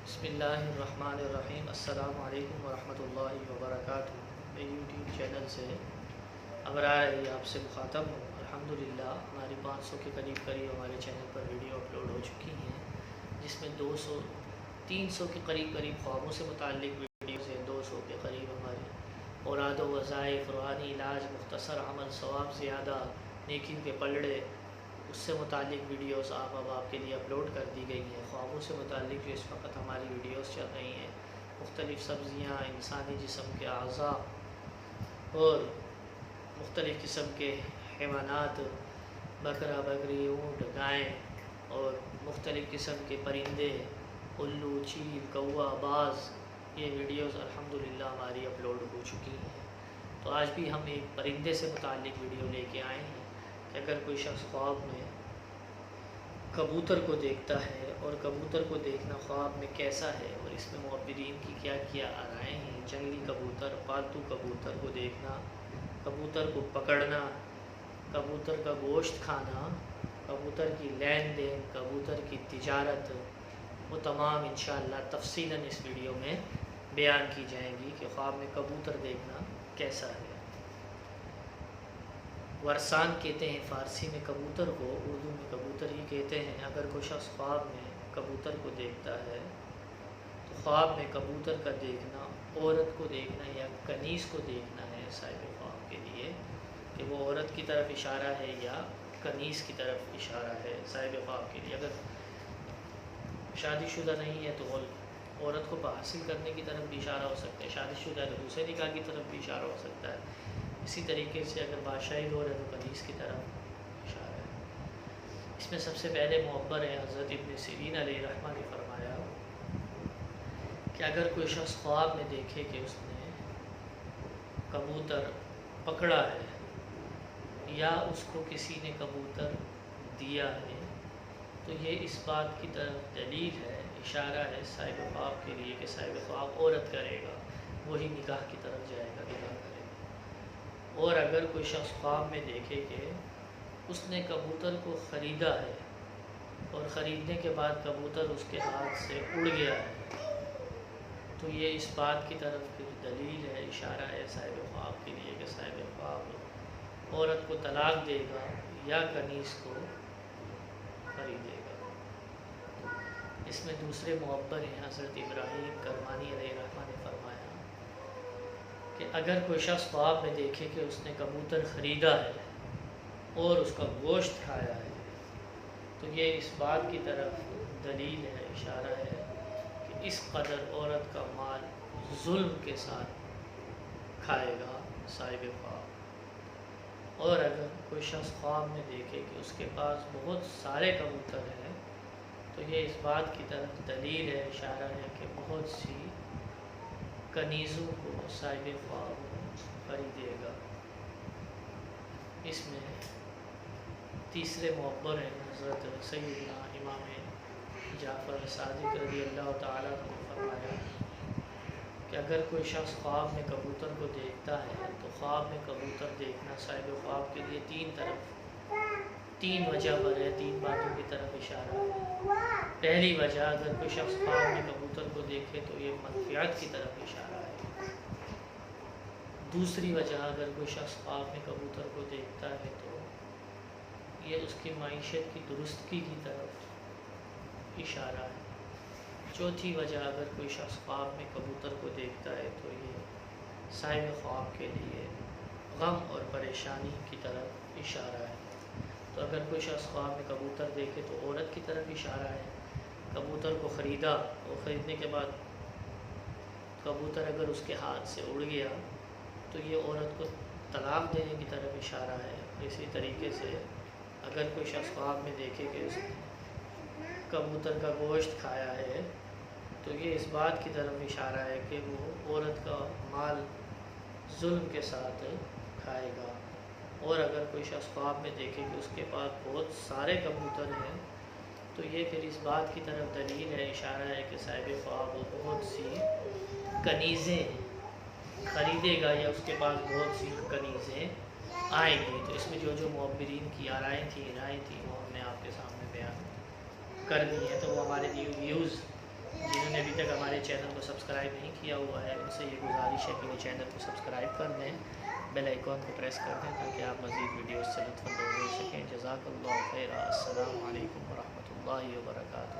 बिस्मिल्लाहिर्रहमानिर्रहीम। अस्सलामु अलैकुम वरहमतुल्लाहि वबरकातुहू। मैं यूट्यूब चैनल से अबरार आपसे मुखातब हूँ। अल्हम्दुलिल्लाह हमारी 500 के करीब हमारे चैनल पर वीडियो अपलोड हो चुकी हैं, जिसमें 200-300 के करीब ख्वाबों से मुताल्लिक़ वीडियोज़ हैं। 200 के करीब हमारे औराद व वज़ाइफ़, रूहानी इलाज, मुख्तसर अमल, सवाब ज़्यादा, नेकियों के पलड़े, उससे मुताल्लिक़ वीडियोस अब आपके लिए अपलोड कर दी गई हैं। ख्वाबों से मुताल्लिक़ जो इस वक्त हमारी वीडियोस चल रही हैं, मुख्तलिफ़ सब्ज़ियाँ, इंसानी जिस्म के अज़ा और मुख्तलिफ़ किस्म के हैवानात, बकरा, बकरी, ऊँट, गाय और मुख्तलिफ़ किस्म के परिंदे, उल्लू, चील, कौवा, बाज़, ये वीडियोस अल्हम्दुलिल्लाह हमारी अपलोड हो चुकी हैं। तो आज भी हम एक परिंदे से मुताल्लिक़ वीडियो लेके आए हैं कि अगर कोई शख्स ख्वाब में कबूतर को देखता है और कबूतर को देखना ख्वाब में कैसा है और इसमें मुअब्बिरीन की क्या क्या आराएँ हैं। जंगली कबूतर, पालतू कबूतर को देखना, कबूतर को पकड़ना, कबूतर का गोश्त खाना, कबूतर की लेन देन, कबूतर की तिजारत, वो तमाम इंशाअल्लाह तफसीलन इस वीडियो में बयान की जाएंगी कि ख्वाब में कबूतर देखना कैसा है। वरसान कहते हैं फ़ारसी में कबूतर को, उर्दू में कबूतर ही कहते हैं। अगर कोई शख्स ख्वाब में कबूतर को देखता है तो ख्वाब में कबूतर का देखना, औरत को देखना या कनीज़ को देखना है साहिब ख्वाब के लिए कि वो औरत की तरफ इशारा है या कनीज़ की तरफ इशारा है साहिब ख्वाब के लिए। अगर शादीशुदा नहीं है तो औरत को हासिल करने की तरफ भी इशारा हो सकता है, शादीशुदा है तो दूसरे निकाह की तरफ भी इशारा हो सकता है। इसी तरीके से अगर बादशाही दौर है तो कनीज़ की तरफ इशारा है। इसमें सबसे पहले मुअब्बर है हज़रत इब्न सिरीन अलैहिर्रहमा ने फरमाया कि अगर कोई शख्स ख्वाब में देखे कि उसने कबूतर पकड़ा है या उसको किसी ने कबूतर दिया है तो ये इस बात की तरफ दलील है, इशारा है साहिब ख्वाब के लिए कि साहिब ख्वाब औरत करेगा, वही निकाह की तरफ जाएगा, निकाह करेगा। और अगर कोई शख्स ख्वाब में देखे कि उसने कबूतर को ख़रीदा है और ख़रीदने के बाद कबूतर उसके हाथ से उड़ गया है तो ये इस बात की तरफ फिर दलील है, इशारा है साहिब ख्वाब के लिए कि साहिब ख्वाब औरत को तलाक देगा या कनीज़ को ख़रीदेगा। इसमें दूसरे मुअब्बर हैं हज़रत इब्राहीम करमानी अलैहिर्रहमा ने फरमाया कि अगर कोई शख्स ख्वाब में देखे कि उसने कबूतर ख़रीदा है और उसका गोश्त खाया है तो ये इस बात की तरफ दलील है, इशारा है कि इस कदर औरत का माल जुल्म के साथ खाएगा साहिब ख्वाब। और अगर कोई शख्स ख्वाब में देखे कि उसके पास बहुत सारे कबूतर हैं तो ये इस बात की तरफ दलील है, इशारा है कि बहुत सी कनीज़ों को साहिब ख्वाब खरीदेगा। इसमें तीसरे मुअब्बर हैं हज़रत सैयदना इमाम जाफ़र सादिक़ रज़ियल्लाहु ताला ने फरमाया कि अगर कोई शख्स ख्वाब में कबूतर को देखता है तो ख्वाब में कबूतर देखना साहिब ख्वाब के लिए तीन वजह पर है, तीन बातों की तरफ इशारा है। पहली वजह, अगर कोई शख्स ख्वाब में कबूतर को देखे तो ये मनफ़ियत की तरफ इशारा है। दूसरी वजह, अगर कोई शख्स ख्वाब में कबूतर को देखता है तो ये उसकी माइशत की दुरुस्तगी की तरफ इशारा है। चौथी वजह, अगर कोई शख्स ख्वाब में कबूतर को देखता है तो ये साहिब ख्वाब के लिए गम और परेशानी की तरफ इशारा है। तो अगर कोई शख्स ख्वाब में कबूतर देखे तो औरत की तरफ इशारा है। कबूतर को ख़रीदा और ख़रीदने के बाद कबूतर अगर उसके हाथ से उड़ गया तो ये औरत को तलाक देने की तरफ इशारा है। इसी तरीके से अगर कोई शख्स ख्वाब में देखे कि उसने कबूतर का गोश्त खाया है तो ये इस बात की तरफ इशारा है कि वो औरत का माल जुल्म के साथ खाएगा। और अगर कोई शख्स ख्वाब में देखे कि उसके पास बहुत सारे कबूतर हैं तो ये फिर इस बात की तरफ दलील है, इशारा है कि साहिब ख्वाब बहुत सी कनीज़ें ख़रीदेगा या उसके पास बहुत सी कनीज़ें आएंगी। तो इसमें जो मुअब्बिरीन की राय थी वो हमने आपके सामने बयान कर दी हैं। तो वो हमारे व्यूज़ जिन्होंने अभी तक سبسکرائب نہیں کیا ہوا ہے ان سے یہ گزارش ہے کہ وہ چینل کو سبسکرائب کر دیں، بیل آئیکن کو پریس کر دیں تاکہ آپ مزید ویڈیوز سے لطف اندوز ہو سکیں۔ جزاک اللہ خیر، السلام علیکم ورحمۃ اللہ وبرکاتہ۔